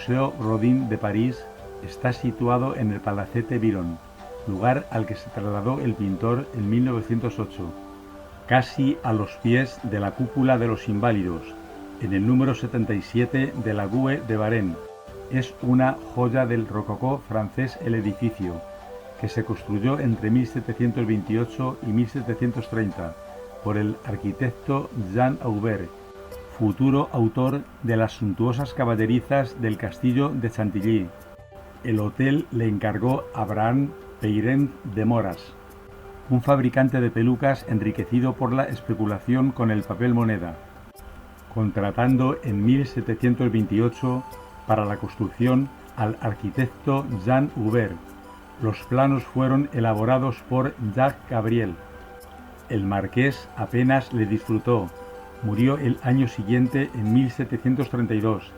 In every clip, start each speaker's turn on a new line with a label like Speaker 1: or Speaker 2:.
Speaker 1: Museo Rodin de París está situado en el Palacete Byron, lugar al que se trasladó el pintor en 1908, casi a los pies de la cúpula de los Inválidos, en el número 77 de la Rue de Varenne. Es una joya del rococó francés el edificio, que se construyó entre 1728 y 1730 por el arquitecto Jean Aubert, futuro autor de las suntuosas caballerizas del castillo de Chantilly. El hotel le encargó Abraham Peirent de Moras, un fabricante de pelucas enriquecido por la especulación con el papel moneda, contratando en 1728 para la construcción al arquitecto Jean Hubert. Los planos fueron elaborados por Jacques Gabriel. El marqués apenas le disfrutó, murió el año siguiente en 1732,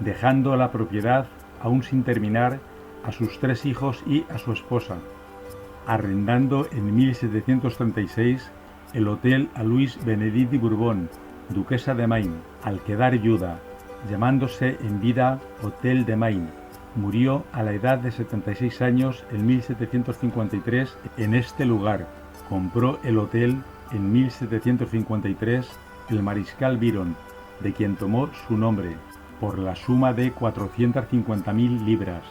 Speaker 1: dejando la propiedad, aún sin terminar, a sus 3 hijos y a su esposa, arrendando en 1736 el hotel a Louise Benedict de Bourbon, duquesa de Maine, al quedar viuda, llamándose en vida Hotel de Maine. Murió a la edad de 76 años en 1753 en este lugar. Compró el hotel en 1753 el mariscal Byron, de quien tomó su nombre, por la suma de 450.000 libras,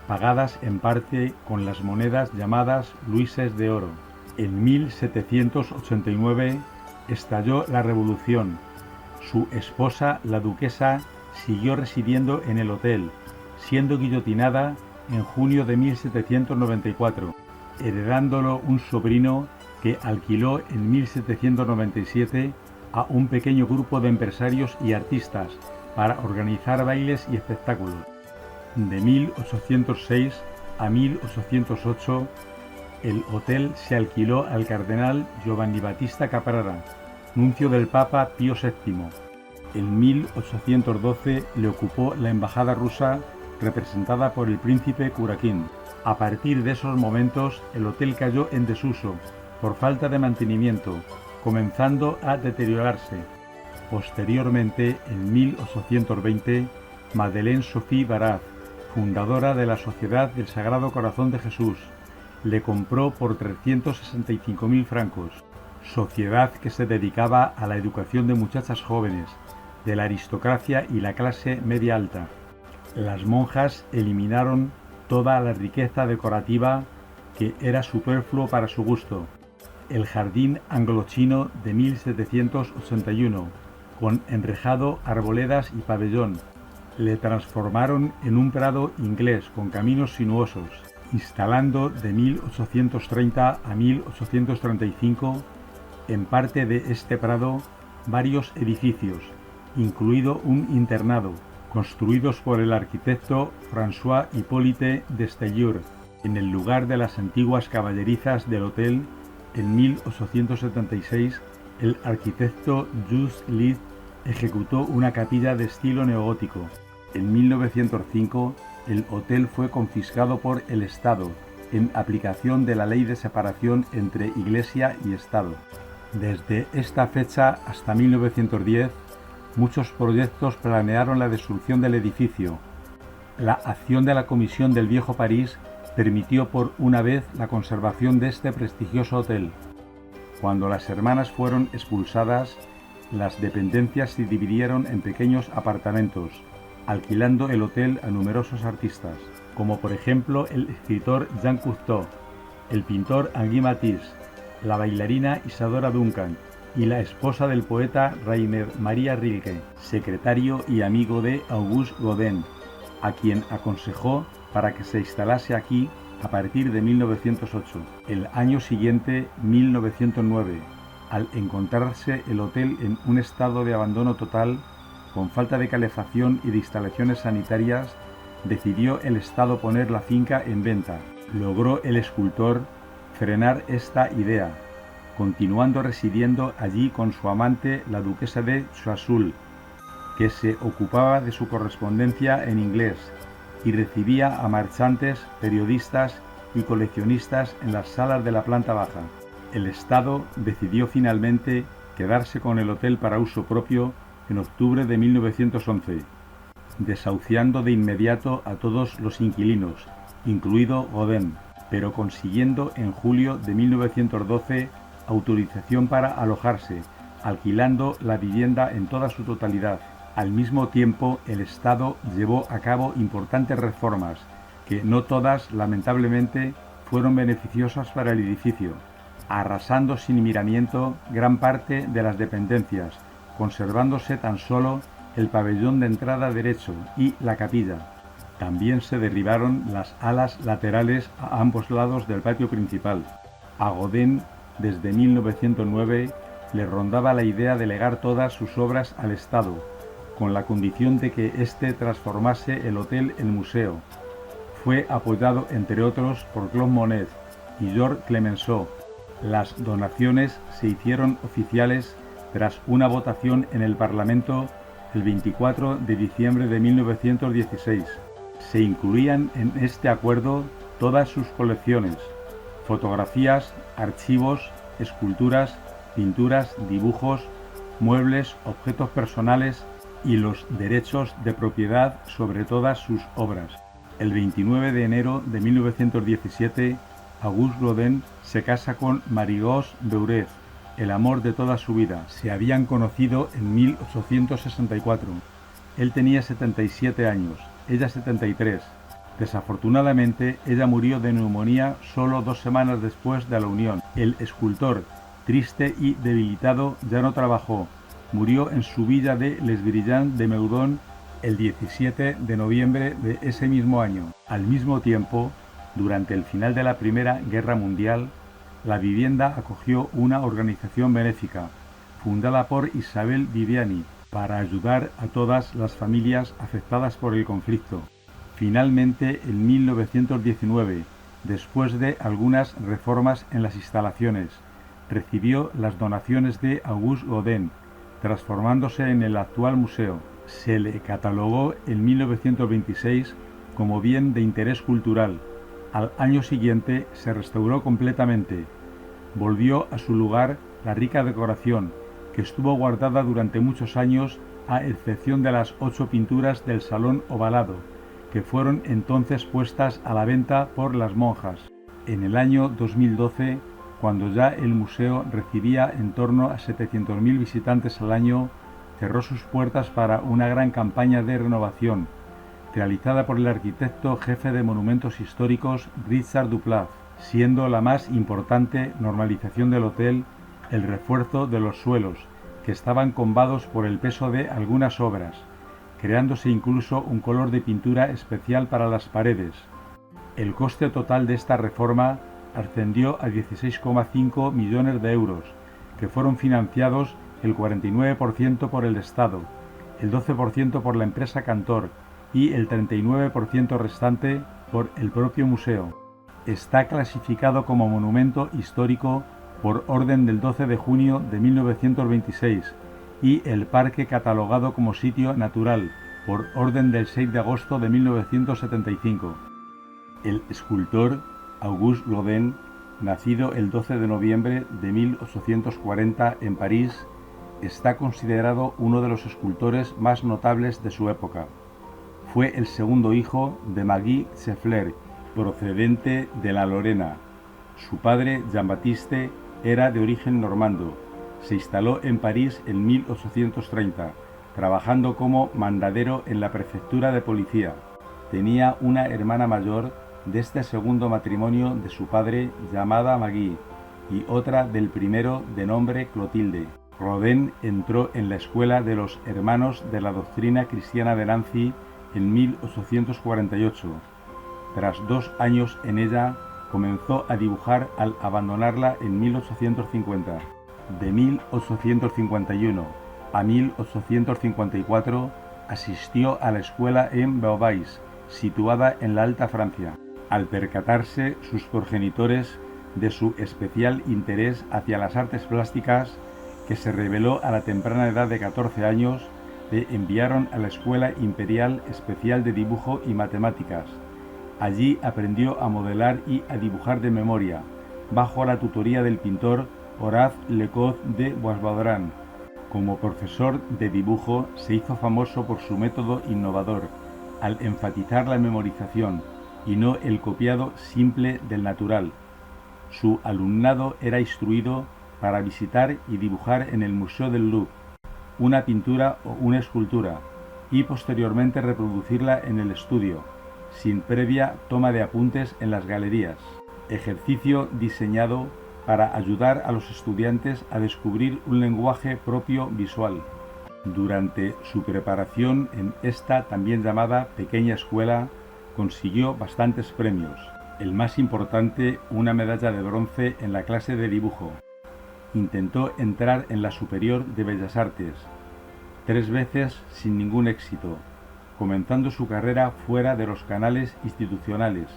Speaker 1: pagadas en parte con las monedas llamadas luises de oro. En 1789 estalló la Revolución. Su esposa, la duquesa, siguió residiendo en el hotel, siendo guillotinada en junio de 1794, heredándolo un sobrino que alquiló en 1797 a un pequeño grupo de empresarios y artistas para organizar bailes y espectáculos. De 1806 a 1808, el hotel se alquiló al cardenal Giovanni Battista Caprara, nuncio del Papa Pío VII. En 1812 le ocupó la embajada rusa representada por el príncipe Kurakin. A partir de esos momentos, el hotel cayó en desuso por falta de mantenimiento, comenzando a deteriorarse. Posteriormente, en 1820, Madeleine Sophie Barat, fundadora de la Sociedad del Sagrado Corazón de Jesús, le compró por 365.000 francos, sociedad que se dedicaba a la educación de muchachas jóvenes, de la aristocracia y la clase media alta. Las monjas eliminaron toda la riqueza decorativa que era superfluo para su gusto. El jardín anglo-chino de 1781, con enrejado, arboledas y pabellón, le transformaron en un prado inglés con caminos sinuosos, instalando de 1830 a 1835 en parte de este prado varios edificios, incluido un internado, construidos por el arquitecto François Hippolyte Destailleur, en el lugar de las antiguas caballerizas del hotel. En 1876, el arquitecto Just Litt ejecutó una capilla de estilo neogótico. En 1905, el hotel fue confiscado por el Estado, en aplicación de la Ley de Separación entre Iglesia y Estado. Desde esta fecha hasta 1910, muchos proyectos planearon la destrucción del edificio. La acción de la Comisión del Viejo París permitió por una vez la conservación de este prestigioso hotel. Cuando las hermanas fueron expulsadas, las dependencias se dividieron en pequeños apartamentos, alquilando el hotel a numerosos artistas, como por ejemplo el escritor Jean Cocteau, el pintor Henri Matisse, la bailarina Isadora Duncan y la esposa del poeta Rainer Maria Rilke, secretario y amigo de Auguste Rodin, a quien aconsejó para que se instalase aquí a partir de 1908. El año siguiente, 1909, al encontrarse el hotel en un estado de abandono total, con falta de calefacción y de instalaciones sanitarias, decidió el Estado poner la finca en venta. Logró el escultor frenar esta idea, continuando residiendo allí con su amante, la duquesa de Choiseul, que se ocupaba de su correspondencia en inglés y recibía a marchantes, periodistas y coleccionistas en las salas de la planta baja. El Estado decidió finalmente quedarse con el hotel para uso propio en octubre de 1911. desahuciando de inmediato a todos los inquilinos, incluido Godin, pero consiguiendo en julio de 1912 autorización para alojarse, alquilando la vivienda en toda su totalidad. Al mismo tiempo, el Estado llevó a cabo importantes reformas, que no todas, lamentablemente, fueron beneficiosas para el edificio, arrasando sin miramiento gran parte de las dependencias, conservándose tan solo el pabellón de entrada derecho y la capilla. También se derribaron las alas laterales a ambos lados del patio principal. A Godin, desde 1909, le rondaba la idea de legar todas sus obras al Estado, con la condición de que éste transformase el hotel en museo. Fue apoyado, entre otros, por Claude Monet y Georges Clemenceau. Las donaciones se hicieron oficiales tras una votación en el Parlamento el 24 de diciembre de 1916. Se incluían en este acuerdo todas sus colecciones, fotografías, archivos, esculturas, pinturas, dibujos, muebles, objetos personales y los derechos de propiedad sobre todas sus obras. El 29 de enero de 1917, Auguste Rodin se casa con Marie-Rose Beuret, el amor de toda su vida. Se habían conocido en 1864. Él tenía 77 años, ella 73. Desafortunadamente, ella murió de neumonía solo 2 semanas después de la unión. El escultor, triste y debilitado, ya no trabajó. Murió en su villa de Les Brillants de Meudon el 17 de noviembre de ese mismo año. Al mismo tiempo, durante el final de la Primera Guerra Mundial, la vivienda acogió una organización benéfica, fundada por Isabel Viviani, para ayudar a todas las familias afectadas por el conflicto. Finalmente, en 1919, después de algunas reformas en las instalaciones, recibió las donaciones de Auguste Rodin, transformándose en el actual museo. Se le catalogó en 1926 como bien de interés cultural. Al año siguiente se restauró completamente. Volvió a su lugar la rica decoración, que estuvo guardada durante muchos años, a excepción de las 8 pinturas del salón ovalado, que fueron entonces puestas a la venta por las monjas. En el año 2012, cuando ya el museo recibía en torno a 700.000 visitantes al año, cerró sus puertas para una gran campaña de renovación, realizada por el arquitecto jefe de monumentos históricos Richard Duplat, siendo la más importante normalización del hotel el refuerzo de los suelos, que estaban combados por el peso de algunas obras, creándose incluso un color de pintura especial para las paredes. El coste total de esta reforma ascendió a 16,5 millones de euros, que fueron financiados el 49% por el Estado, el 12% por la empresa Cantor y el 39% restante por el propio museo. Está clasificado como monumento histórico por orden del 12 de junio de 1926 y el parque catalogado como sitio natural por orden del 6 de agosto de 1975. El escultor Auguste Rodin, nacido el 12 de noviembre de 1840 en París, está considerado uno de los escultores más notables de su época. Fue el segundo hijo de Marie Scheffler, procedente de la Lorena. Su padre, Jean-Baptiste, era de origen normando. Se instaló en París en 1830, trabajando como mandadero en la prefectura de policía. Tenía una hermana mayor de este segundo matrimonio de su padre, llamada Maggie, y otra del primero, de nombre Clotilde. Rodin entró en la escuela de los Hermanos de la Doctrina Cristiana de Nancy en 1848. Tras 2 años en ella, comenzó a dibujar al abandonarla en 1850. De 1851 a 1854 asistió a la escuela en Beauvais, situada en la Alta Francia. Al percatarse sus progenitores de su especial interés hacia las artes plásticas, que se reveló a la temprana edad de 14 años, le enviaron a la Escuela Imperial Especial de Dibujo y Matemáticas. Allí aprendió a modelar y a dibujar de memoria, bajo la tutoría del pintor Horace Lecoq de Boisbaudran. Como profesor de dibujo se hizo famoso por su método innovador, al enfatizar la memorización y no el copiado simple del natural. Su alumnado era instruido para visitar y dibujar en el Museo del Louvre una pintura o una escultura y posteriormente reproducirla en el estudio, sin previa toma de apuntes en las galerías. Ejercicio diseñado para ayudar a los estudiantes a descubrir un lenguaje propio visual. Durante su preparación en esta también llamada pequeña escuela, consiguió bastantes premios, el más importante una medalla de bronce en la clase de dibujo. Intentó entrar en la Superior de Bellas Artes, 3 veces sin ningún éxito, comenzando su carrera fuera de los canales institucionales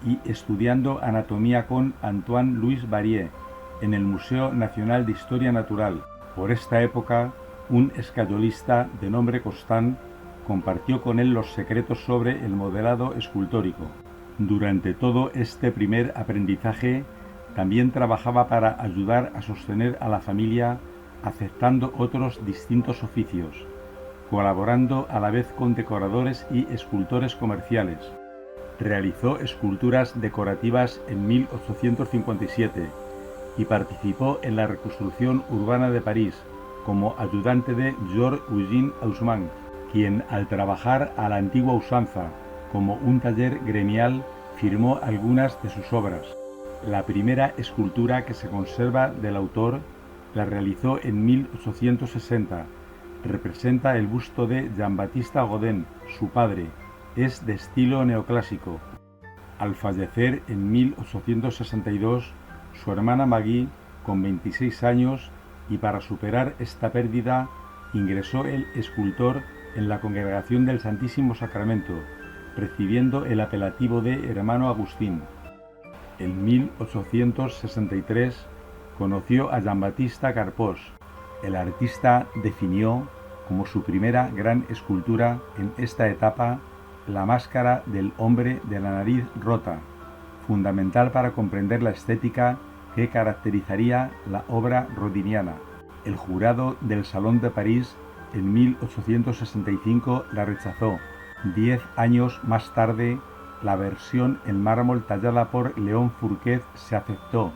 Speaker 1: y estudiando anatomía con Antoine-Louis Barrier en el Museo Nacional de Historia Natural. Por esta época, un escayolista de nombre Constant compartió con él los secretos sobre el modelado escultórico. Durante todo este primer aprendizaje, también trabajaba para ayudar a sostener a la familia, aceptando otros distintos oficios, colaborando a la vez con decoradores y escultores comerciales. Realizó esculturas decorativas en 1857 y participó en la reconstrucción urbana de París como ayudante de Georges-Eugène Haussmann, quien al trabajar a la antigua usanza como un taller gremial firmó algunas de sus obras. La primera escultura que se conserva del autor la realizó en 1860. Representa el busto de Jean-Baptiste Godin, su padre. Es de estilo neoclásico. Al fallecer en 1862, su hermana Maggie, con 26 años, y para superar esta pérdida, ingresó el escultor en la Congregación del Santísimo Sacramento, recibiendo el apelativo de hermano Agustín. En 1863 conoció a Jean-Baptiste Carpos. El artista definió como su primera gran escultura en esta etapa la máscara del hombre de la nariz rota, fundamental para comprender la estética que caracterizaría la obra rodiniana. El jurado del Salón de París en 1865 la rechazó. 10 años más tarde, la versión en mármol tallada por Léon Fourquet se aceptó,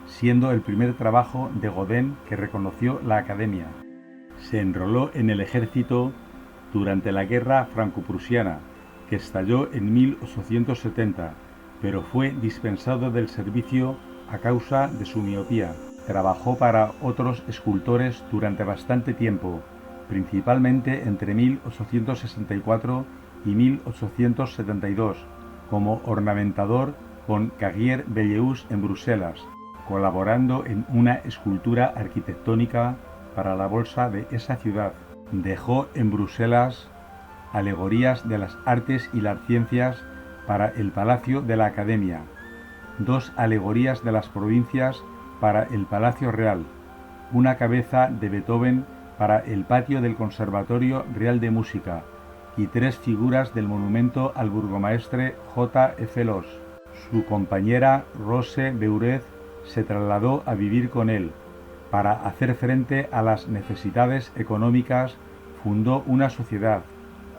Speaker 1: siendo el primer trabajo de Godin que reconoció la Academia. Se enroló en el ejército durante la Guerra Franco-Prusiana, que estalló en 1870, pero fue dispensado del servicio a causa de su miopía. Trabajó para otros escultores durante bastante tiempo, principalmente entre 1864 y 1872, como ornamentador con Carrier Belleuse en Bruselas, colaborando en una escultura arquitectónica para la bolsa de esa ciudad. Dejó en Bruselas alegorías de las artes y las ciencias para el Palacio de la Academia, 2 alegorías de las provincias para el Palacio Real, una cabeza de Beethoven para el patio del Conservatorio Real de Música y 3 figuras del monumento al burgomaestre J. F. Loos. Su compañera Rose Beuret se trasladó a vivir con él. Para hacer frente a las necesidades económicas, fundó una sociedad,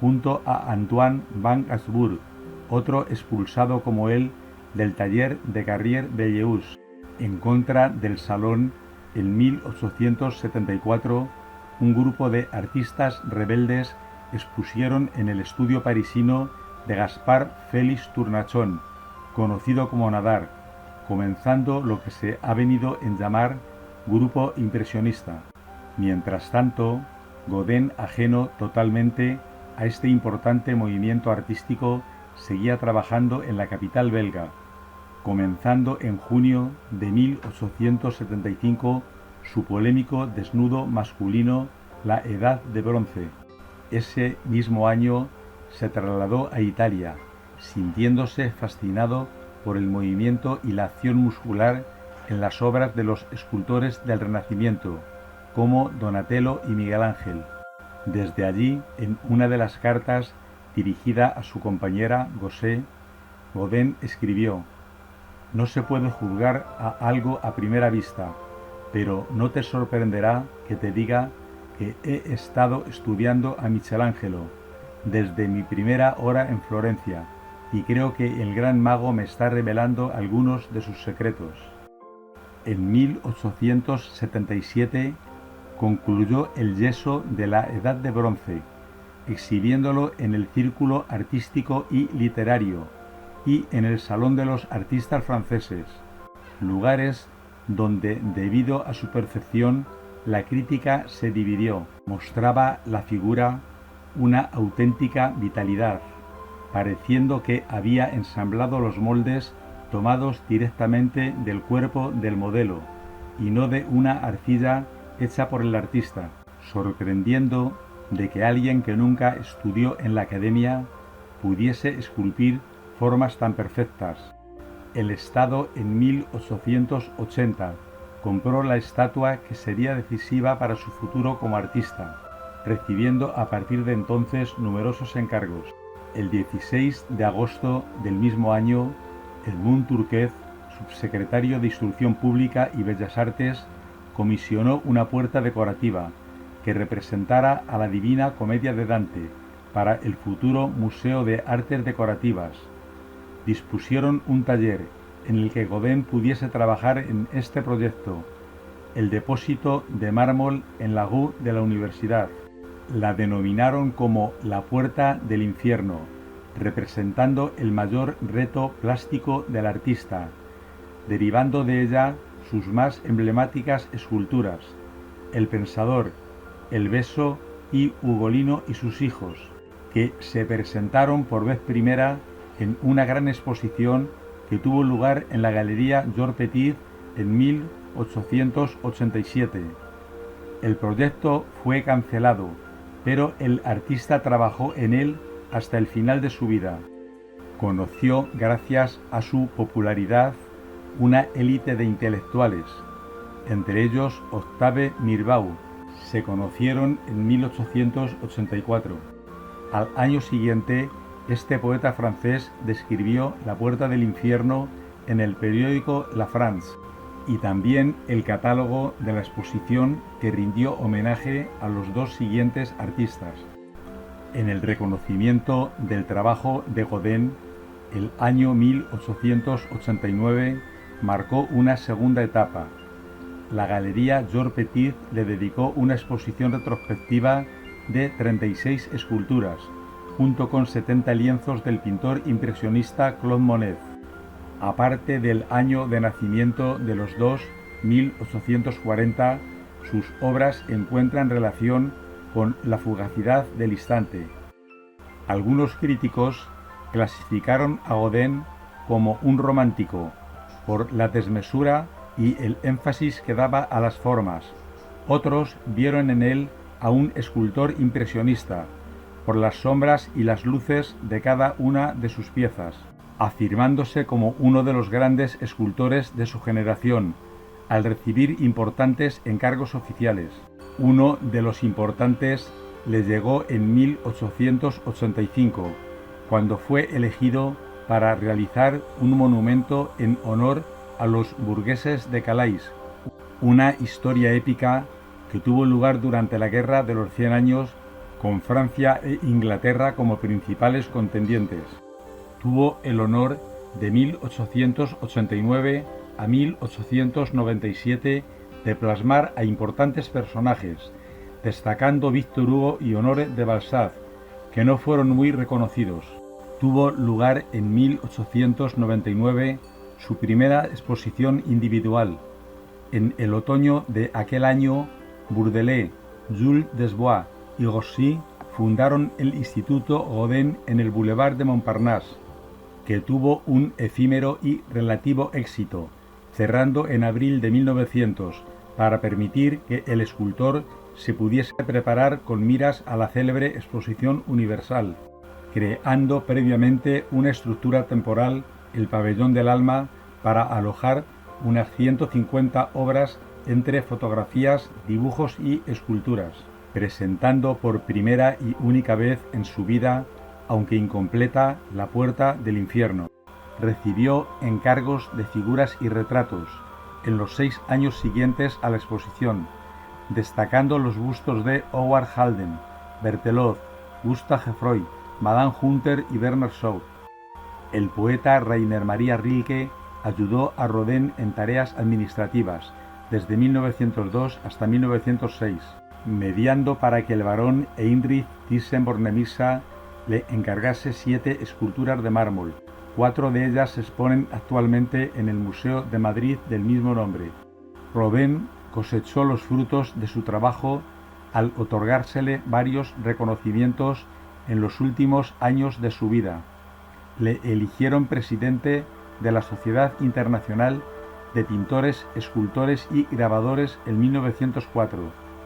Speaker 1: junto a Antoine Van Asburg, otro expulsado como él del taller de Carrier Belleuse. En contra del Salón, en 1874, un grupo de artistas rebeldes expusieron en el estudio parisino de Gaspard Félix Tournachon, conocido como Nadar, comenzando lo que se ha venido en llamar grupo impresionista. Mientras tanto, Godin, ajeno totalmente a este importante movimiento artístico, seguía trabajando en la capital belga, comenzando en junio de 1875 su polémico desnudo masculino La Edad de Bronce. Ese mismo año se trasladó a Italia, sintiéndose fascinado por el movimiento y la acción muscular en las obras de los escultores del Renacimiento, como Donatello y Miguel Ángel. Desde allí, en una de las cartas dirigida a su compañera Gosset, Godin escribió: «No se puede juzgar a algo a primera vista, pero no te sorprenderá que te diga que he estado estudiando a Michelangelo desde mi primera hora en Florencia, y creo que el gran mago me está revelando algunos de sus secretos. En 1877 concluyó el yeso de la Edad de Bronce, exhibiéndolo en el Círculo Artístico y Literario y en el Salón de los Artistas Franceses, lugares donde, debido a su perfección, la crítica se dividió. Mostraba la figura una auténtica vitalidad, pareciendo que había ensamblado los moldes tomados directamente del cuerpo del modelo y no de una arcilla hecha por el artista, sorprendiendo de que alguien que nunca estudió en la academia pudiese esculpir formas tan perfectas. El Estado en 1880 compró la estatua que sería decisiva para su futuro como artista, recibiendo a partir de entonces numerosos encargos. El 16 de agosto del mismo año, Edmund Turquet, subsecretario de Instrucción Pública y Bellas Artes, comisionó una puerta decorativa que representara a la Divina Comedia de Dante para el futuro Museo de Artes Decorativas. Dispusieron un taller en el que Godin pudiese trabajar en este proyecto, el depósito de mármol en la rue de la Universidad. La denominaron como la Puerta del Infierno, representando el mayor reto plástico del artista, derivando de ella sus más emblemáticas esculturas, El Pensador, El Beso y Ugolino y sus hijos, que se presentaron por vez primera en una gran exposición que tuvo lugar en la Galería Georges Petit en 1887. El proyecto fue cancelado, pero el artista trabajó en él hasta el final de su vida. Conoció, gracias a su popularidad, una élite de intelectuales, entre ellos Octave Mirbeau. Se conocieron en 1884. Al año siguiente, este poeta francés describió la Puerta del Infierno en el periódico La France y también el catálogo de la exposición que rindió homenaje a los dos siguientes artistas. En el reconocimiento del trabajo de Godin, el año 1889 marcó una segunda etapa. La Galería Georges Petit le dedicó una exposición retrospectiva de 36 esculturas, junto con 70 lienzos del pintor impresionista Claude Monet. Aparte del año de nacimiento de los dos, 1840, sus obras encuentran relación con la fugacidad del instante. Algunos críticos clasificaron a Godin como un romántico, por la desmesura y el énfasis que daba a las formas. Otros vieron en él a un escultor impresionista, por las sombras y las luces de cada una de sus piezas, afirmándose como uno de los grandes escultores de su generación, al recibir importantes encargos oficiales. Uno de los importantes le llegó en 1885, cuando fue elegido para realizar un monumento en honor a los burgueses de Calais, una historia épica que tuvo lugar durante la Guerra de los 100 años con Francia e Inglaterra como principales contendientes. Tuvo el honor de 1889 a 1897 de plasmar a importantes personajes, destacando Víctor Hugo y Honoré de Balzac, que no fueron muy reconocidos. Tuvo lugar en 1899 su primera exposición individual. En el otoño de aquel año, Bourdelais, Jules Desbois y Rossi fundaron el Instituto Godin en el Boulevard de Montparnasse, que tuvo un efímero y relativo éxito, cerrando en abril de 1900 para permitir que el escultor se pudiese preparar con miras a la célebre Exposición Universal, creando previamente una estructura temporal, el Pabellón del Alma, para alojar unas 150 obras entre fotografías, dibujos y esculturas, presentando por primera y única vez en su vida, aunque incompleta, la Puerta del Infierno. Recibió encargos de figuras y retratos en los 6 años siguientes a la exposición, destacando los bustos de Howard Halden, Berthelot, Gustav Freud, Madame Hunter y Bernard Shaw. El poeta Rainer Maria Rilke ayudó a Rodin en tareas administrativas desde 1902 hasta 1906, mediando para que el barón Heinrich Thyssen-Bornemisza le encargase 7 esculturas de mármol. 4 de ellas se exponen actualmente en el Museo de Madrid del mismo nombre. Rodin cosechó los frutos de su trabajo al otorgársele varios reconocimientos en los últimos años de su vida. Le eligieron presidente de la Sociedad Internacional de Pintores, Escultores y Grabadores en 1904.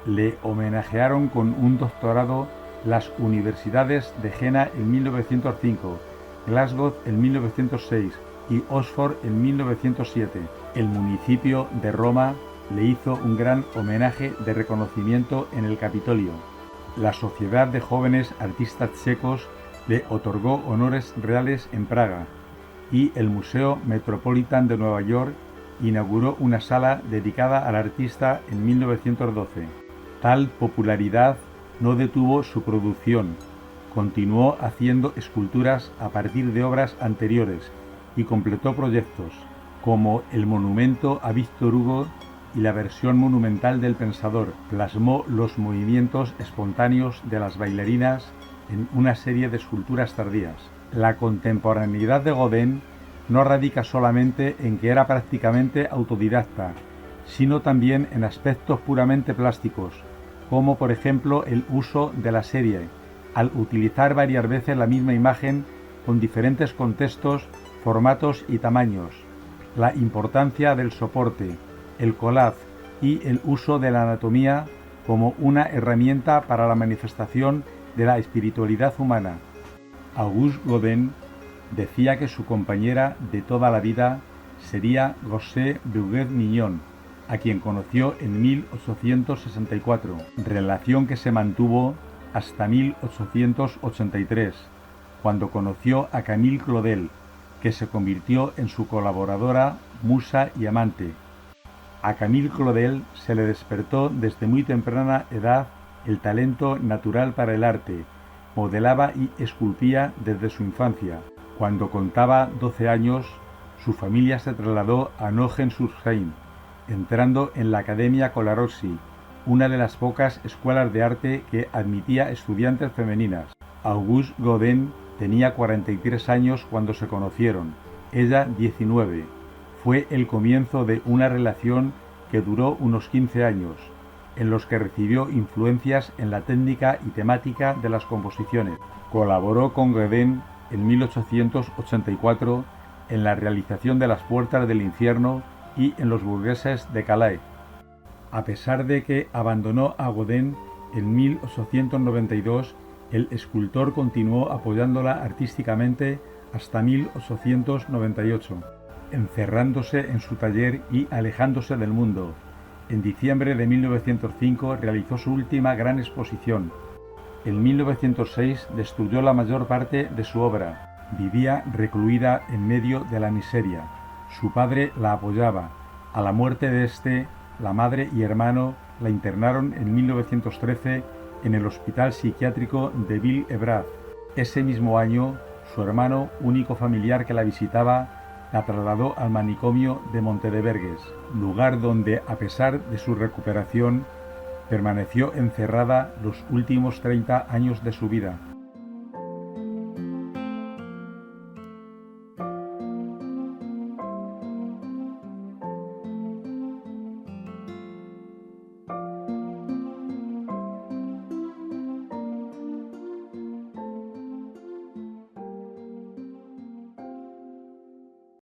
Speaker 1: Le homenajearon con un doctorado las universidades de Jena en 1905, Glasgow en 1906 y Oxford en 1907. El municipio de Roma le hizo un gran homenaje de reconocimiento en el Capitolio. La Sociedad de Jóvenes Artistas Checos le otorgó honores reales en Praga y el Museo Metropolitan de Nueva York inauguró una sala dedicada al artista en 1912. Tal popularidad no detuvo su producción. Continuó haciendo esculturas a partir de obras anteriores y completó proyectos como el monumento a Víctor Hugo y la versión monumental del Pensador. Plasmó los movimientos espontáneos de las bailarinas en una serie de esculturas tardías. La contemporaneidad de Godin no radica solamente en que era prácticamente autodidacta, sino también en aspectos puramente plásticos, como por ejemplo el uso de la serie, al utilizar varias veces la misma imagen con diferentes contextos, formatos y tamaños, la importancia del soporte, el collage y el uso de la anatomía como una herramienta para la manifestación de la espiritualidad humana. Auguste Rodin decía que su compañera de toda la vida sería Rosé Beuguet-Mignon, a quien conoció en 1864, relación que se mantuvo hasta 1883, cuando conoció a Camille Claudel, que se convirtió en su colaboradora, musa y amante. A Camille Claudel se le despertó desde muy temprana edad el talento natural para el arte. Modelaba y esculpía desde su infancia. Cuando contaba 12 años, su familia se trasladó a Nogent-sur-Seine, entrando en la Academia Colarossi, una de las pocas escuelas de arte que admitía estudiantes femeninas. Auguste Rodin tenía 43 años cuando se conocieron, ella 19. Fue el comienzo de una relación que duró unos 15 años, en los que recibió influencias en la técnica y temática de las composiciones. Colaboró con Rodin en 1884 en la realización de las Puertas del Infierno y en Los burgueses de Calais. A pesar de que abandonó a Rodin en 1892, el escultor continuó apoyándola artísticamente hasta 1898, encerrándose en su taller y alejándose del mundo. En diciembre de 1905 realizó su última gran exposición. En 1906 destruyó la mayor parte de su obra. Vivía recluida en medio de la miseria. Su padre la apoyaba. A la muerte de este, la madre y hermano la internaron en 1913 en el Hospital Psiquiátrico de Ville-Évreux. Ese mismo año, su hermano, único familiar que la visitaba, la trasladó al manicomio de Montedevergues, lugar donde, a pesar de su recuperación, permaneció encerrada los últimos 30 años de su vida.